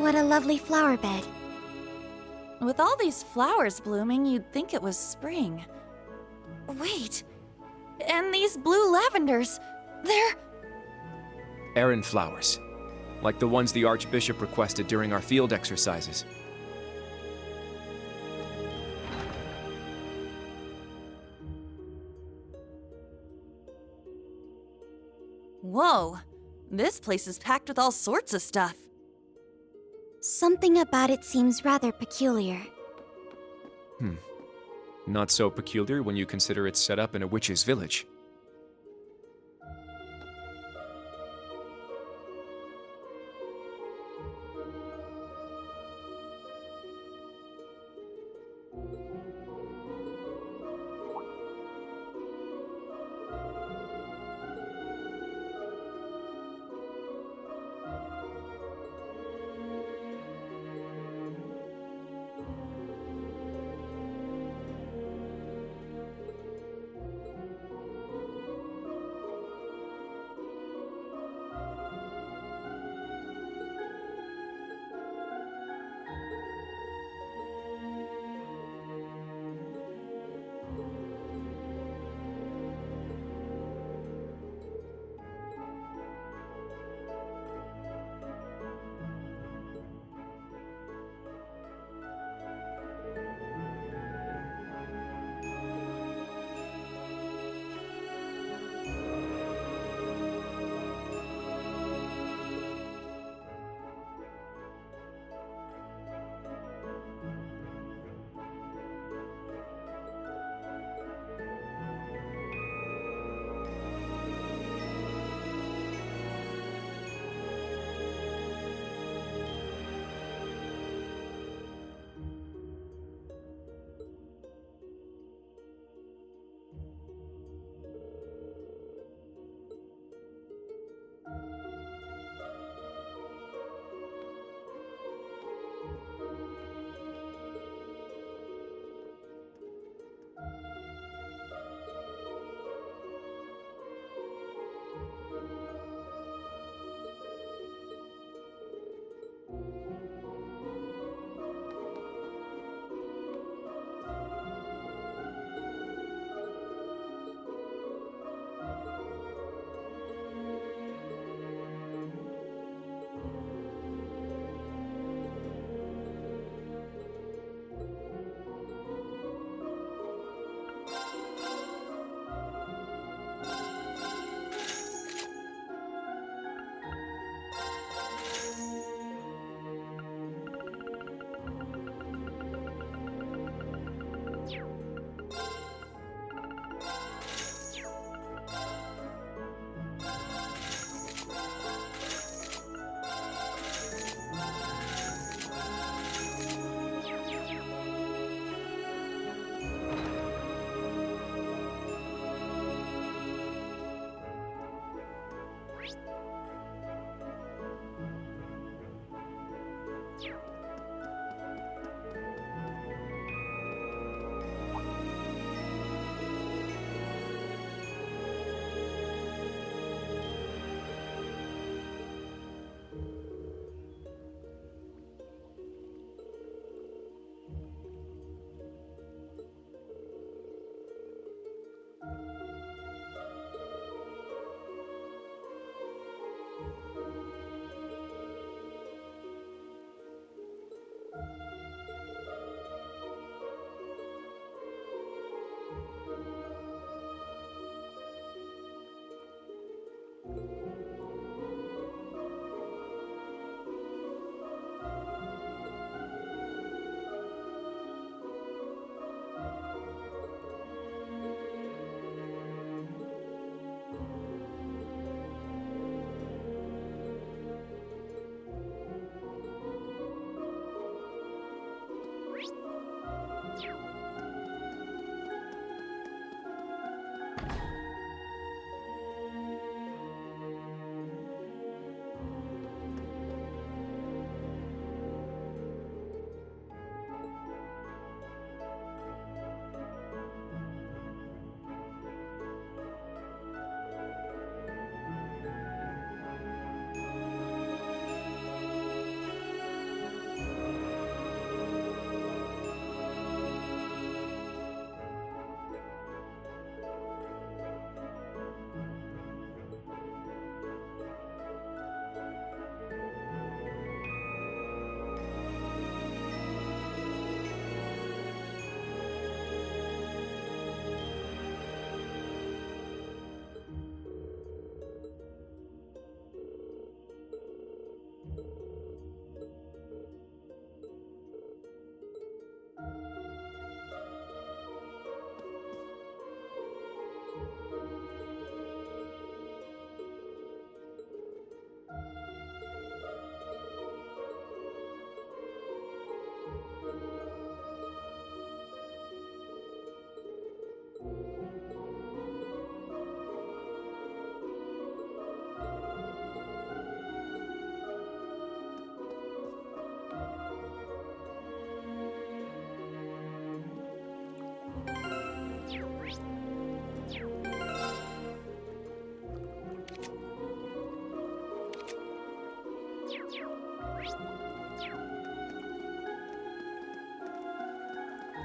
What a lovely flower bed. With all these flowers blooming, you'd think it was spring. Wait, and these blue lavenders, they're... Errand flowers, like the ones the Archbishop requested during our field exercises. Whoa, this place is packed with all sorts of stuff. Something about it seems rather peculiar. Not so peculiar when you consider it's set up in a witch's village.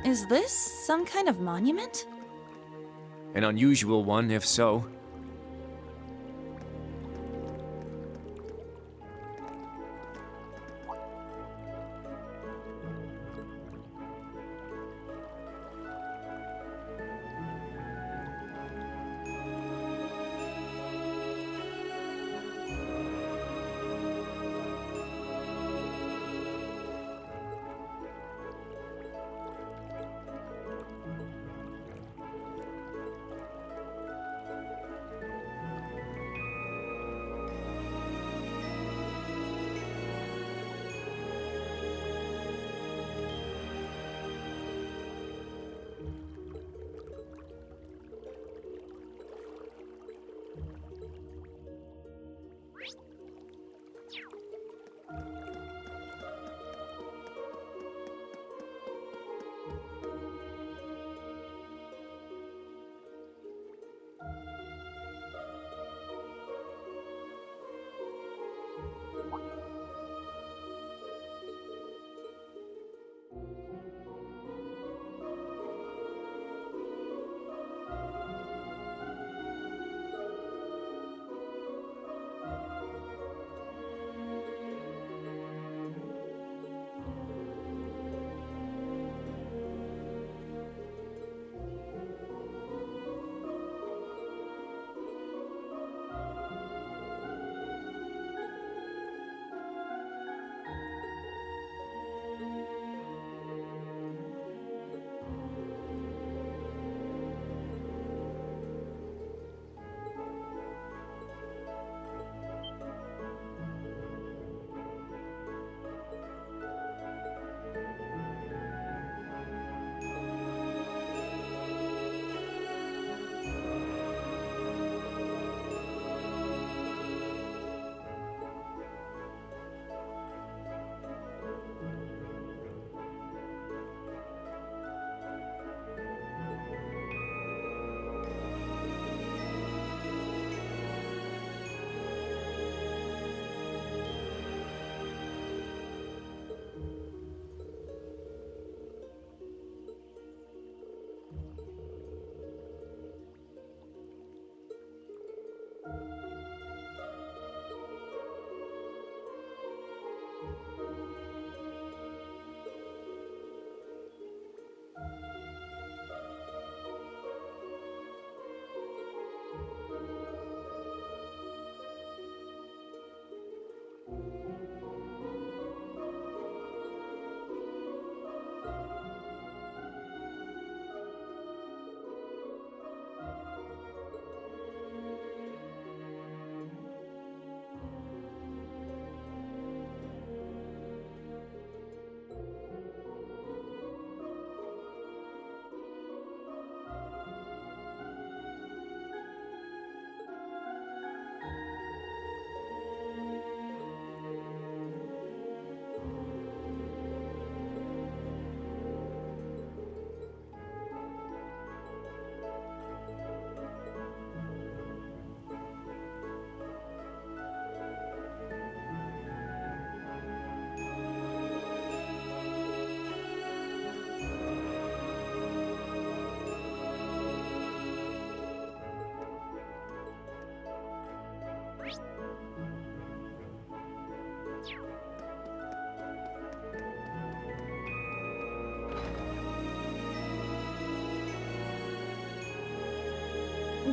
Is this some kind of monument? An unusual one, if so.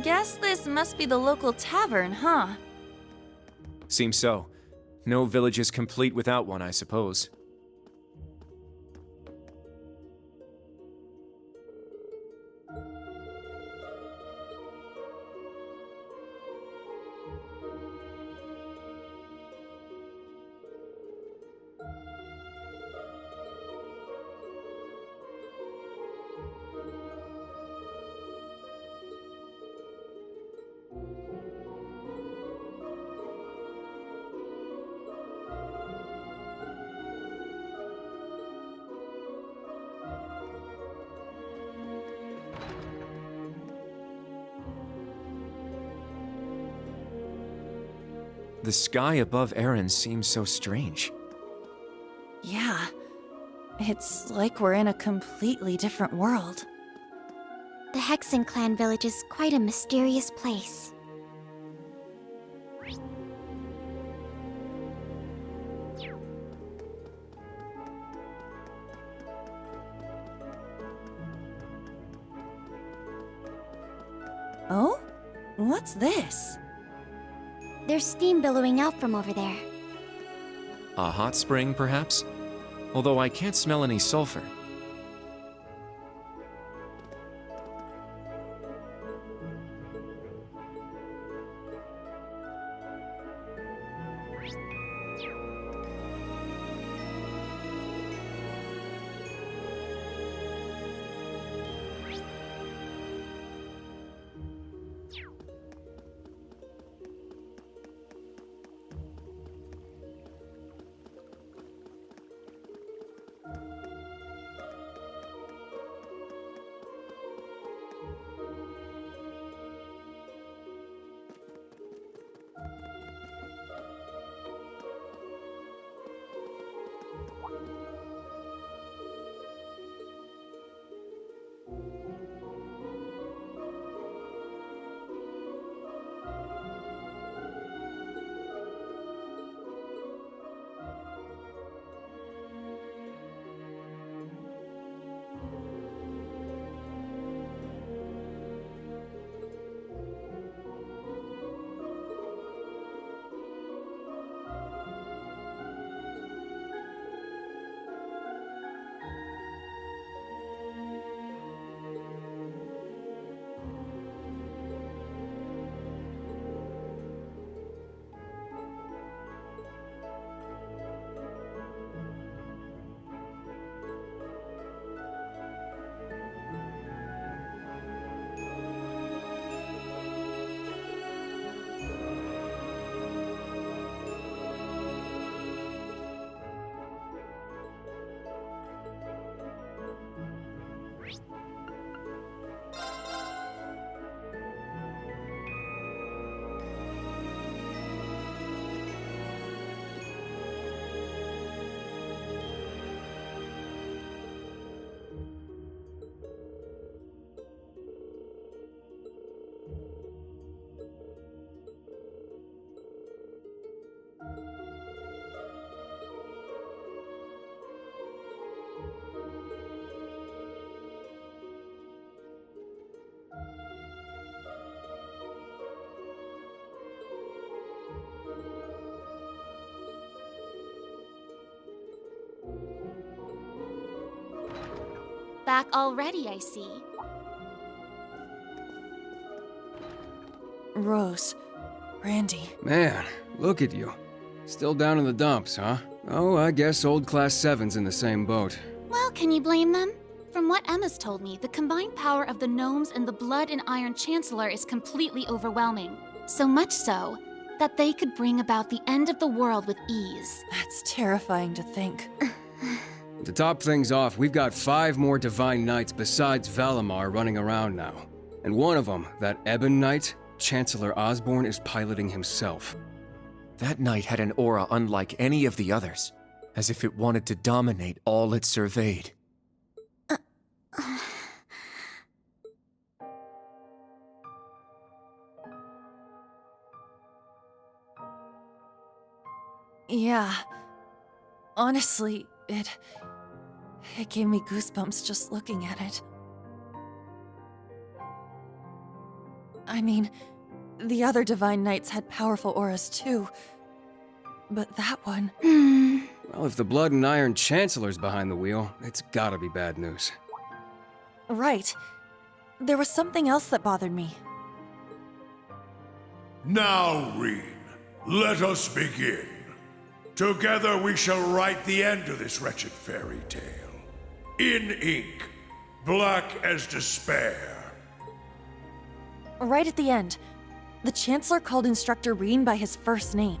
Guess this must be the local tavern, huh? Seems so. No village is complete without one, I suppose. The sky above Erin seems so strange. Yeah. It's like we're in a completely different world. The Hexen Clan village is quite a mysterious place. Oh? What's this? There's steam billowing out from over there. A hot spring, perhaps? Although I can't smell any sulfur. Back already, I see. Rose. Randy. Man, look at you. Still down in the dumps, huh? Oh, I guess old Class 7's in the same boat. Well, can you blame them? From what Emma's told me, the combined power of the gnomes and the Blood and Iron Chancellor is completely overwhelming. So much so that they could bring about the end of the world with ease. That's terrifying to think. To top things off, we've got 5 more Divine Knights besides Valimar running around now. And one of them, that Ebon Knight, Chancellor Osborne is piloting himself. That knight had an aura unlike any of the others, as if it wanted to dominate all it surveyed. Yeah. Honestly, it gave me goosebumps just looking at it. I mean, the other Divine Knights had powerful auras too, but that one... Well, if the Blood and Iron Chancellor's behind the wheel, it's gotta be bad news. Right. There was something else that bothered me. Now, Rean, let us begin. Together we shall write the end of this wretched fairy tale. In ink, black as despair. Right at the end, the Chancellor called Instructor Rean by his first name.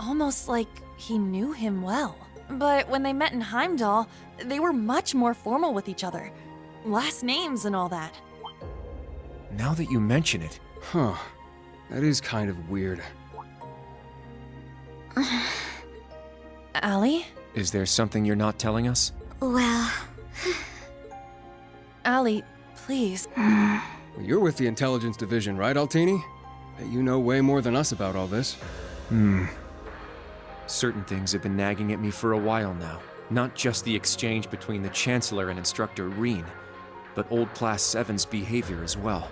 Almost like he knew him well. But when they met in Heimdall, they were much more formal with each other. Last names and all that. Now that you mention it... Huh. That is kind of weird. Allie? Is there something you're not telling us? Well, Allie, please. You're with the Intelligence Division, right, Altini? Bet you know way more than us about all this. Certain things have been nagging at me for a while now. Not just the exchange between the Chancellor and Instructor Reen, but old Class 7's behavior as well.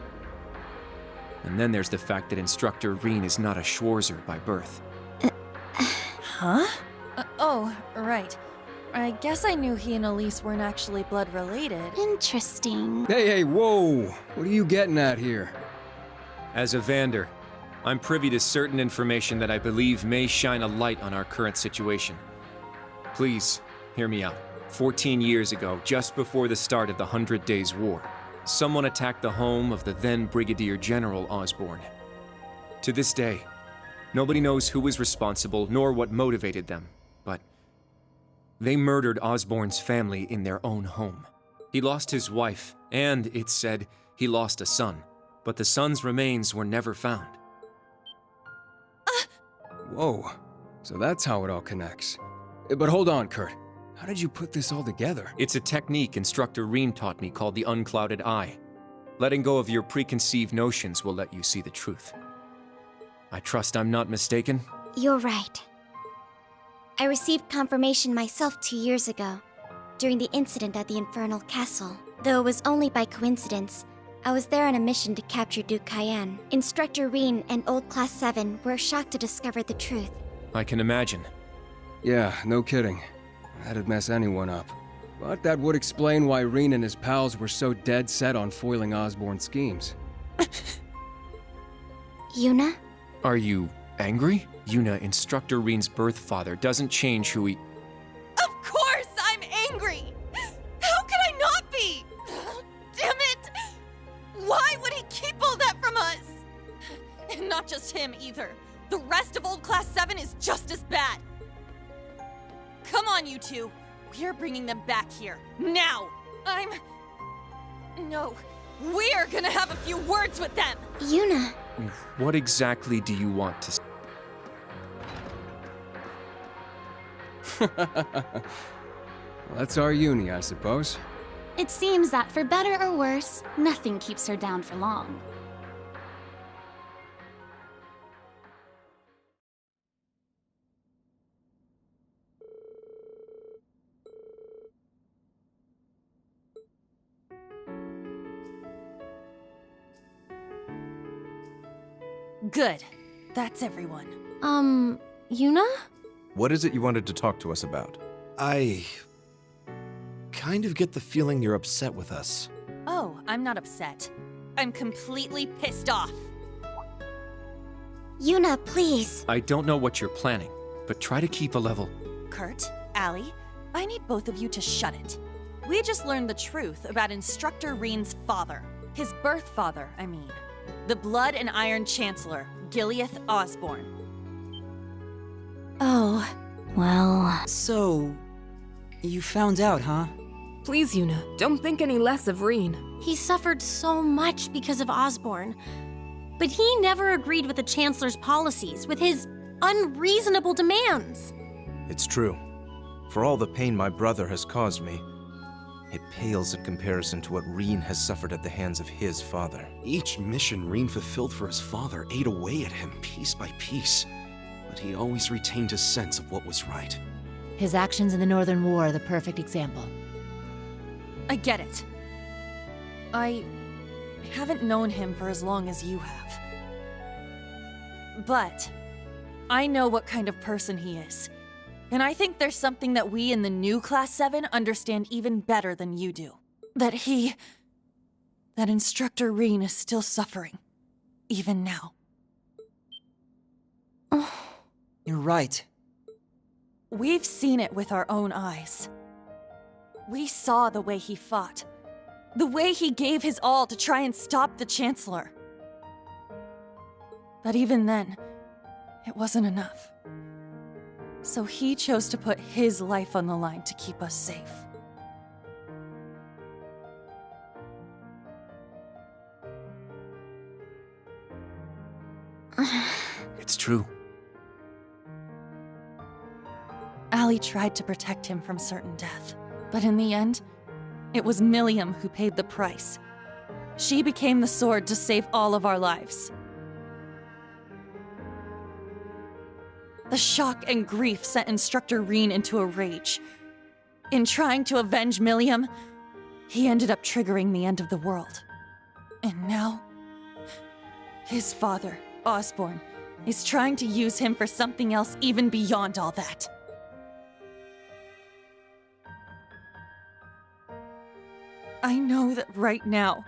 And then there's the fact that Instructor Reen is not a Schwarzer by birth. Huh? Oh, right. I guess I knew he and Elise weren't actually blood related. Interesting. Hey, whoa! What are you getting at here? As a Vander, I'm privy to certain information that I believe may shine a light on our current situation. Please, hear me out. 14 years ago, just before the start of the 100 Days War, someone attacked the home of the then Brigadier General Osborn. To this day, nobody knows who was responsible nor what motivated them, but they murdered Osborn's family in their own home. He lost his wife, and, it's said, he lost a son, but the son's remains were never found. Whoa. So that's how it all connects. But hold on, Kurt. How did you put this all together? It's a technique Instructor Reen taught me called the unclouded eye. Letting go of your preconceived notions will let you see the truth. I trust I'm not mistaken? you're right. I received confirmation myself 2 years ago, during the incident at the Infernal Castle. Though it was only by coincidence, I was there on a mission to capture Duke Cayenne. Instructor Reen and Old Class 7 were shocked to discover the truth. I can imagine. Yeah, no kidding. That'd mess anyone up. But that would explain why Reen and his pals were so dead set on foiling Osborn's schemes. Yuna? Are you angry? Yuna, Instructor Reen's birth father, doesn't change who he... Of course I'm angry! How could I not be? Damn it! Why would he keep all that from us? And not just him either. The rest of Old Class 7 is just as bad. Come on, you two. We're bringing them back here. Now! No. We're gonna have a few words with them! Yuna! What exactly do you want to... Well, that's our uni, I suppose. It seems that for better or worse, nothing keeps her down for long. Good. That's everyone. Yuna? What is it you wanted to talk to us about? I kind of get the feeling you're upset with us. Oh, I'm not upset. I'm completely pissed off. Yuna, please. I don't know what you're planning, but try to keep a level. Kurt, Allie, I need both of you to shut it. We just learned the truth about Instructor Reen's father. His birth father, I mean. The Blood and Iron Chancellor, Gileath Osborn. Oh, well... So, you found out, huh? Please, Yuna, don't think any less of Reen. He suffered so much because of Osborn. But he never agreed with the Chancellor's policies, with his unreasonable demands. It's true. For all the pain my brother has caused me, it pales in comparison to what Reen has suffered at the hands of his father. Each mission Reen fulfilled for his father ate away at him piece by piece, but he always retained his sense of what was right. His actions in the Northern War are the perfect example. I get it. I haven't known him for as long as you have. But I know what kind of person he is. And I think there's something that we in the new Class 7 understand even better than you do. That Instructor Reen is still suffering. Even now. You're right. We've seen it with our own eyes. We saw the way he fought. The way he gave his all to try and stop the Chancellor. But even then, it wasn't enough. So he chose to put his life on the line to keep us safe. It's true. Allie tried to protect him from certain death. But in the end, it was Milliam who paid the price. She became the sword to save all of our lives. The shock and grief sent Instructor Rean into a rage. In trying to avenge Milliam, he ended up triggering the end of the world. And now, his father, Osborn, is trying to use him for something else even beyond all that. I know that right now,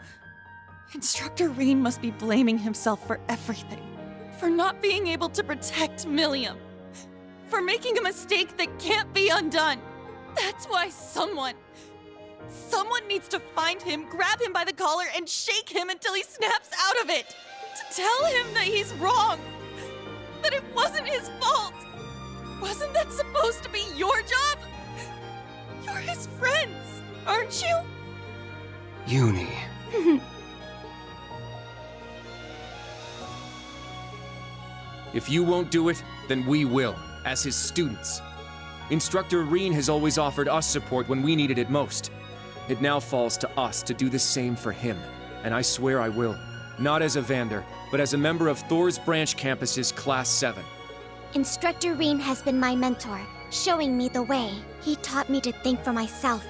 Instructor Rean must be blaming himself for everything. For not being able to protect Milliam. For making a mistake that can't be undone. That's why someone needs to find him, grab him by the collar, and shake him until he snaps out of it. To tell him that he's wrong. That it wasn't his fault. Wasn't that supposed to be your job? You're his friends, aren't you? Uni. If you won't do it, then we will, as his students. Instructor Rean has always offered us support when we needed it most. It now falls to us to do the same for him, and I swear I will. Not as Evander, but as a member of Thor's Branch Campus's Class 7. Instructor Rean has been my mentor, showing me the way. He taught me to think for myself,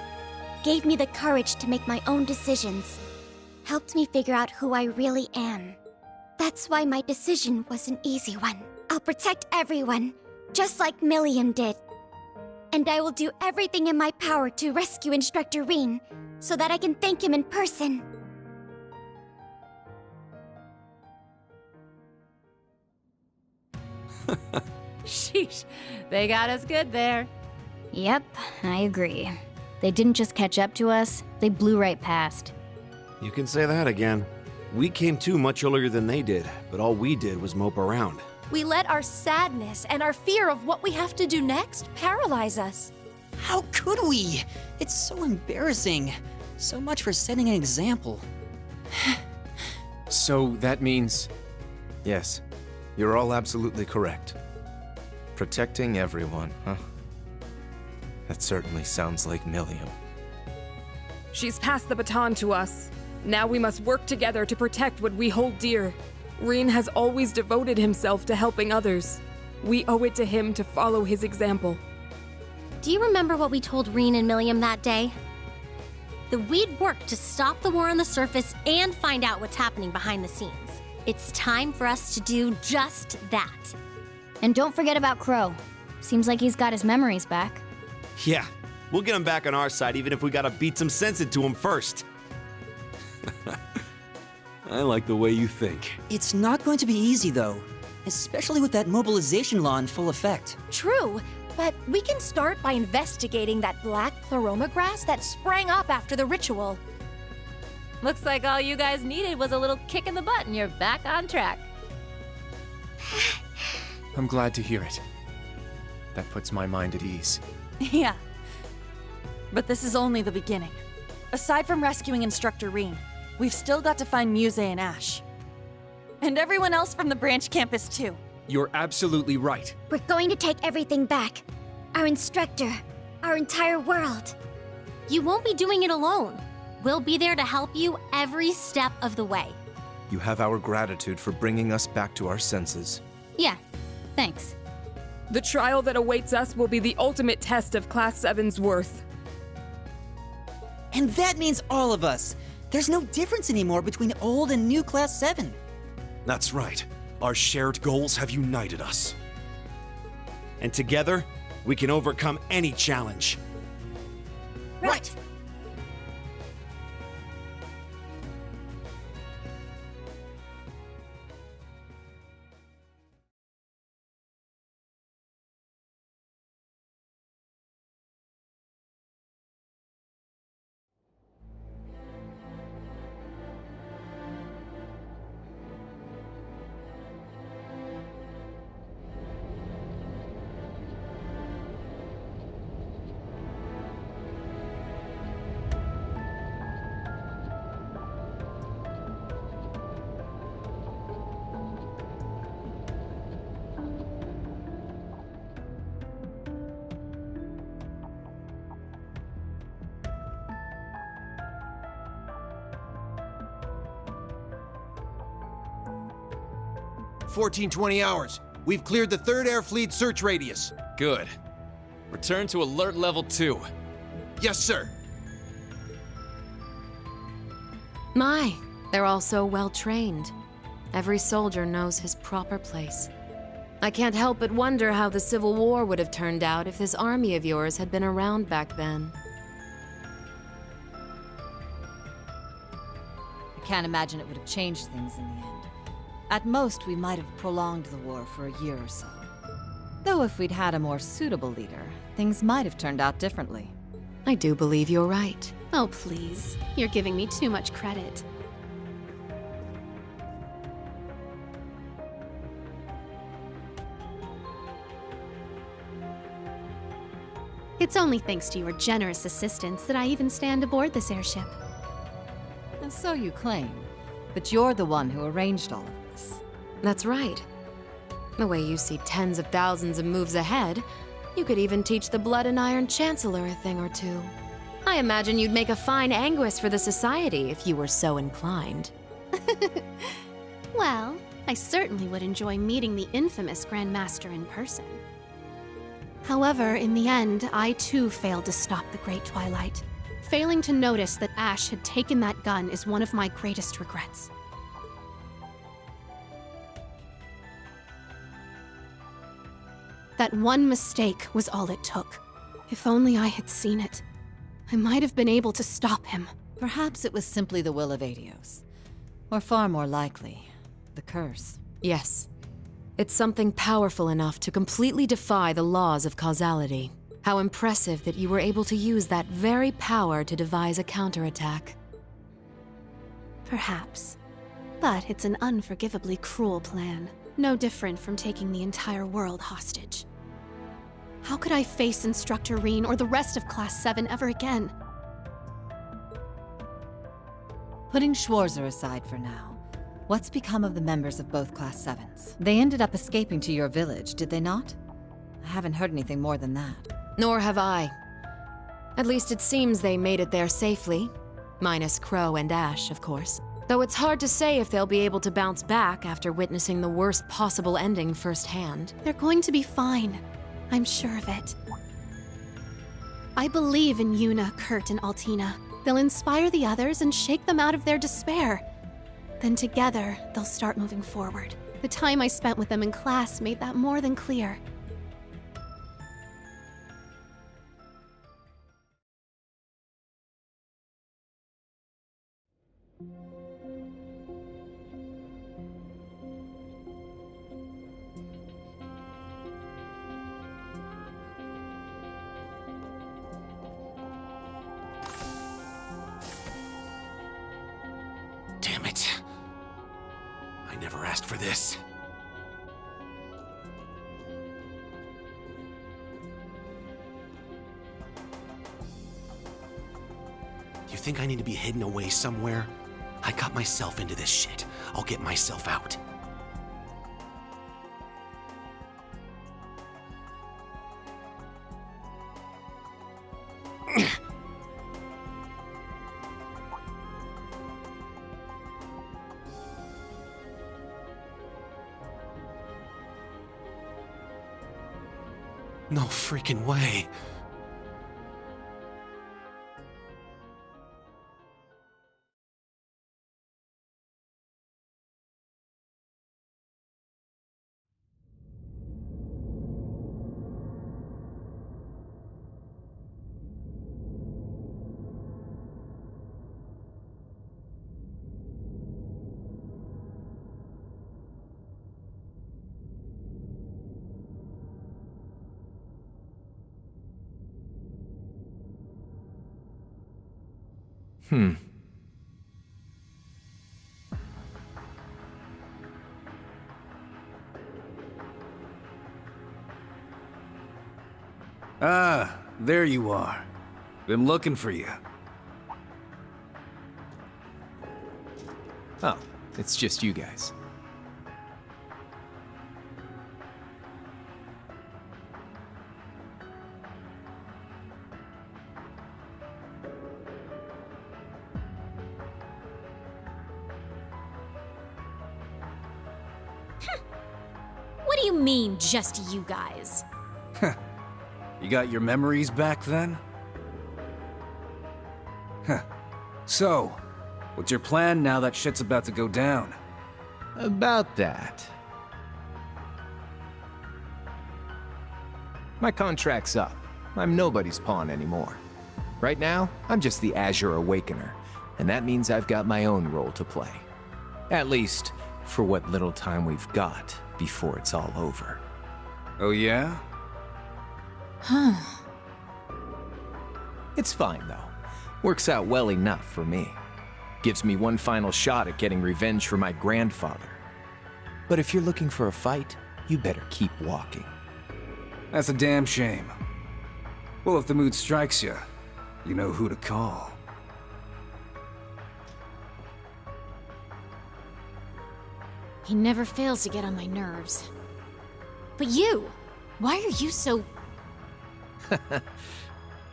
gave me the courage to make my own decisions, helped me figure out who I really am. That's why my decision was an easy one. I'll protect everyone, just like Milliam did. And I will do everything in my power to rescue Instructor Rean, so that I can thank him in person. Sheesh, they got us good there. Yep, I agree. They didn't just catch up to us, they blew right past. You can say that again. We came to much earlier than they did, but all we did was mope around. We let our sadness and our fear of what we have to do next paralyze us. How could we? It's so embarrassing. So much for setting an example. So that means... Yes, you're all absolutely correct. Protecting everyone, huh? That certainly sounds like Milliam. She's passed the baton to us. Now we must work together to protect what we hold dear. Rean has always devoted himself to helping others. We owe it to him to follow his example. Do you remember what we told Rean and Milliam that day? That we'd work to stop the war on the surface and find out what's happening behind the scenes. It's time for us to do just that. And don't forget about Crow. Seems like he's got his memories back. Yeah, we'll get him back on our side even if we gotta beat some sense into him first. I like the way you think. It's not going to be easy, though. Especially with that mobilization law in full effect. True, but we can start by investigating that black pleroma grass that sprang up after the ritual. Looks like all you guys needed was a little kick in the butt and you're back on track. I'm glad to hear it. That puts my mind at ease. Yeah. But this is only the beginning. Aside from rescuing Instructor Rean, we've still got to find Muse and Ash. And everyone else from the branch campus, too. You're absolutely right. We're going to take everything back. Our instructor, our entire world. You won't be doing it alone. We'll be there to help you every step of the way. You have our gratitude for bringing us back to our senses. Yeah, thanks. The trial that awaits us will be the ultimate test of Class 7's worth. And that means all of us. There's no difference anymore between old and new Class 7. That's right. Our shared goals have united us. And together, we can overcome any challenge. Right. 1420 hours. We've cleared the 3rd Air Fleet search radius. Good. Return to alert level 2. Yes, sir. My, they're all so well trained. Every soldier knows his proper place. I can't help but wonder how the Civil War would have turned out if this army of yours had been around back then. I can't imagine it would have changed things in the end. At most, we might have prolonged the war for a year or so. Though if we'd had a more suitable leader, things might have turned out differently. I do believe you're right. Oh, please. You're giving me too much credit. It's only thanks to your generous assistance that I even stand aboard this airship. And so you claim, but you're the one who arranged all of this. That's right. The way you see tens of thousands of moves ahead, you could even teach the Blood and Iron Chancellor a thing or two. I imagine you'd make a fine Anguis for the Society if you were so inclined. Well, I certainly would enjoy meeting the infamous Grand Master in person. However, in the end, I too failed to stop the Great Twilight. Failing to notice that Ash had taken that gun is one of my greatest regrets. That one mistake was all it took. If only I had seen it, I might have been able to stop him. Perhaps it was simply the will of Aidios. Or far more likely, the curse. Yes. It's something powerful enough to completely defy the laws of causality. How impressive that you were able to use that very power to devise a counterattack. Perhaps. But it's an unforgivably cruel plan. No different from taking the entire world hostage. How could I face Instructor Rean or the rest of Class 7 ever again? Putting Schwarzer aside for now, what's become of the members of both Class 7s? They ended up escaping to your village, did they not? I haven't heard anything more than that. Nor have I. At least it seems they made it there safely. Minus Crow and Ash, of course. Though it's hard to say if they'll be able to bounce back after witnessing the worst possible ending firsthand. They're going to be fine. I'm sure of it. I believe in Yuna, Kurt, and Altina. They'll inspire the others and shake them out of their despair. Then together, they'll start moving forward. The time I spent with them in class made that more than clear. Damn it. I never asked for this. You think I need to be hidden away somewhere? I got myself into this shit. I'll get myself out. No freaking way. Ah, there you are. Been looking for you. Oh, it's just you guys. do you mean, just you guys? You got your memories back then? Huh. So, what's your plan now that shit's about to go down? About that. My contract's up. I'm nobody's pawn anymore. Right now, I'm just the Azure Awakener, and that means I've got my own role to play. At least, for what little time we've got before it's all over. Oh yeah? Huh. It's fine, though. Works out well enough for me. Gives me one final shot at getting revenge for my grandfather. But if you're looking for a fight, you better keep walking. That's a damn shame. Well, if the mood strikes you, you know who to call. He never fails to get on my nerves. But you! Why are you so...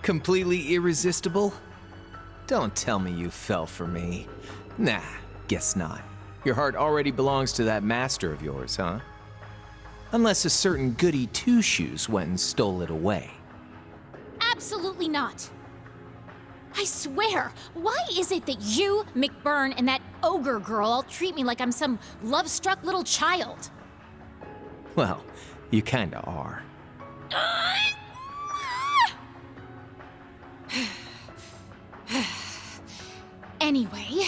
Completely irresistible? Don't tell me you fell for me. Nah, guess not. Your heart already belongs to that master of yours, huh? Unless a certain goody two-shoes went and stole it away. Absolutely not! I swear, why is it that you, McBurn, and that ogre girl all treat me like I'm some love-struck little child? Well, you kinda are. Anyway...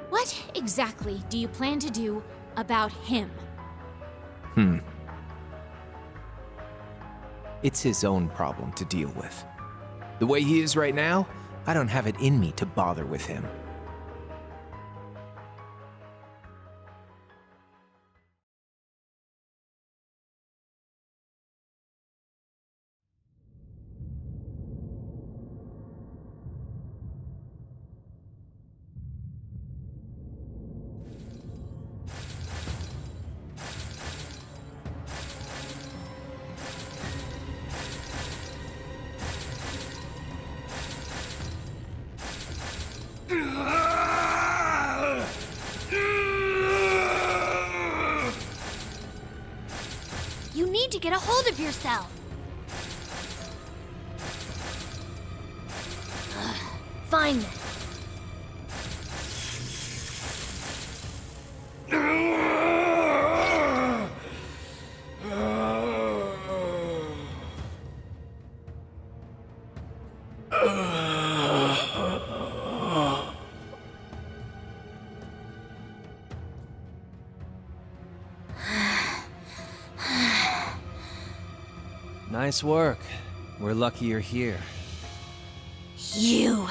What exactly do you plan to do about him? It's his own problem to deal with. The way he is right now, I don't have it in me to bother with him. You need to get a hold of yourself. Fine then. Nice work. We're lucky you're here. You.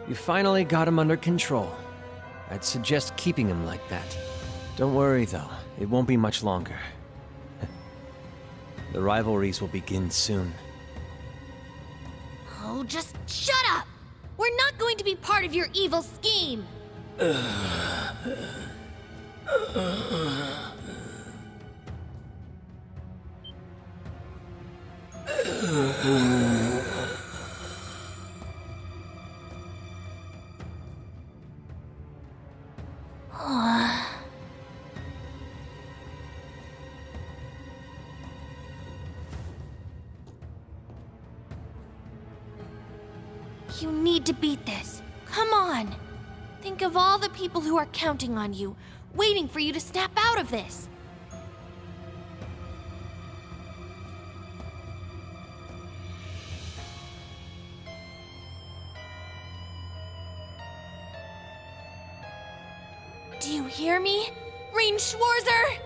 You finally got him under control. I'd suggest keeping him like that. Don't worry, though. It won't be much longer. The rivalries will begin soon. Oh, just shut up! We're not going to be part of your evil scheme! You need to beat this. Come on! Think of all the people who are counting on you, waiting for you to snap out of this. Do you hear me? Rean Schwarzer!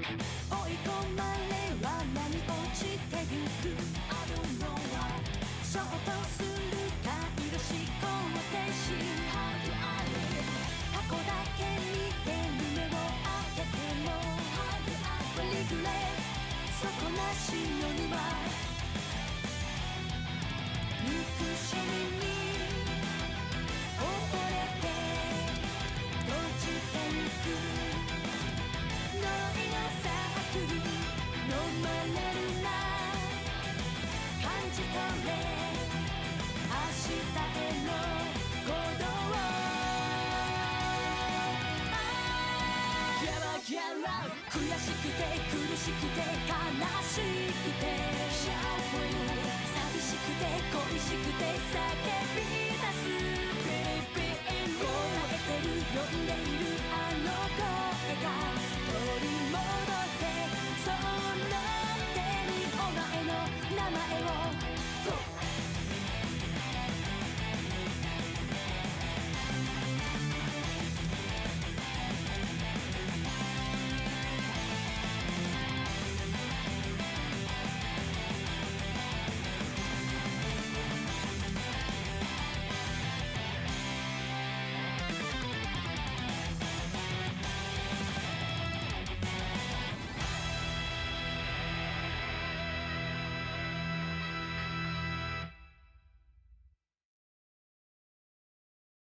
追い込まれは何落ちてゆく I don't know why ショートするか色思考停止 How do I live 過去だけ見て夢を開けても How do I regret 底なしの庭憎しみに溺れて閉じてゆく呪いのサークル飲まれるな感じ取れ明日への鼓動ギャラギャラ悔しくて苦しくて悲しくて寂しくて恋しくて叫び出す Baby 燃えてる呼んでいる